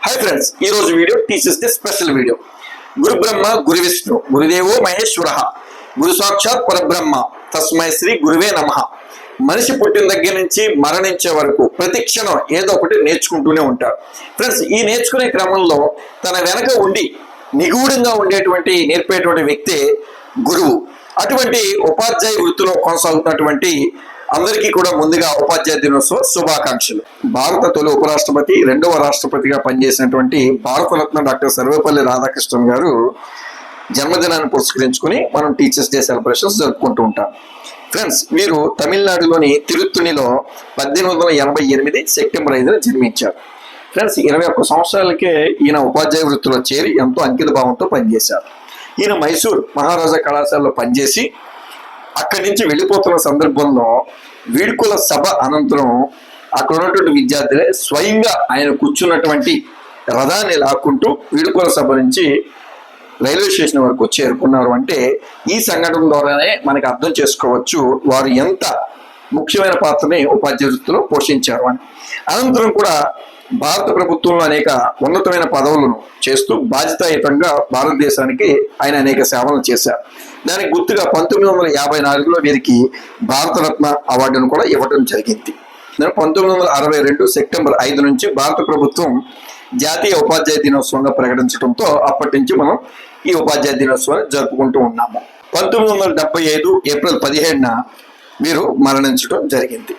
Hi friends, ఈ రోజు video teachers day special video. గురు బ్రహ్మ గురు విష్ణు గురుదేవో మహేశ్వర గురు సాక్షాత్ పరబ్రహ్మ తస్మై శ్రీ గురువే నమః. మనిషి పుట్టిన దగ్గర నుంచి మరణించే వరకు ప్రతి క్షణం ఏదో ఒకటి నేర్చుకుంటూనే ఉంటాడు. ఫ్రెండ్స్, ఈ నేర్చుకునే క్రమంలో తన వెనక ఉండి నిగూఢంగా ఉండేటువంటి నేర్పేటువంటి వ్యక్తే గురువు. అటువంటి ఉపాధ్యాయ వృత్తిలో కొనసాగుతున్నటువంటి అందరికీ కూడా ముందుగా ఉపాధ్యాయ దినోత్సవ శుభాకాంక్షలు. భారత తొలి ఉపరాష్ట్రపతి, రెండవ రాష్ట్రపతిగా పనిచేసినటువంటి భారతరత్న డాక్టర్ సర్వేపల్లి రాధాకృష్ణన్ గారు జన్మదినాన్ని పురస్కరించుకుని మనం టీచర్స్ డే సెలబ్రేషన్స్ జరుపుకుంటూ ఉంటాం. ఫ్రెండ్స్, వీరు తమిళనాడులోని తిరుత్తునిలో 1888 సెప్టెంబర్ 5న జన్మించారు. ఫ్రెండ్స్, 21 సంవత్సరాలకే ఈయన ఉపాధ్యాయ వృత్తిలో చేరి ఎంతో అంకిత భావంతో పనిచేశారు. ఈయన మైసూర్ మహారాజా కళాశాలలో పనిచేసి అక్కడి నుంచి వెళ్ళిపోతున్న సందర్భంలో వీడ్కోల సభ అనంతరం అక్కడ ఉన్నటువంటి విద్యార్థులే స్వయంగా ఆయన కూర్చున్నటువంటి రథాన్ని లాక్కుంటూ వీడ్కోల సభ నుంచి రైల్వే స్టేషన్ వరకు చేరుకున్నారు. అంటే ఈ సంఘటన ద్వారానే మనకి అర్థం చేసుకోవచ్చు వారు ఎంత ముఖ్యమైన పాత్రని ఉపాధ్యాయ వృత్తిలో పోషించారు అని. అనంతరం కూడా భారత ప్రభుత్వంలో అనేక ఉన్నతమైన పదవులను చేస్తూ బాధ్యతాయుతంగా భారతదేశానికి ఆయన అనేక సేవలు చేశారు. దానికి గుర్తుగా 1954లో వీరికి భారతరత్న అవార్డును కూడా ఇవ్వడం జరిగింది. 1962 సెప్టెంబర్ 5 నుంచి భారత ప్రభుత్వం జాతీయ ఉపాధ్యాయ దినోత్సవంగా ప్రకటించడంతో అప్పటి నుంచి మనం ఈ ఉపాధ్యాయ దినోత్సవాన్ని జరుపుకుంటూ ఉన్నాము. 1975 ఏప్రిల్ 17న వీరు మరణించడం జరిగింది.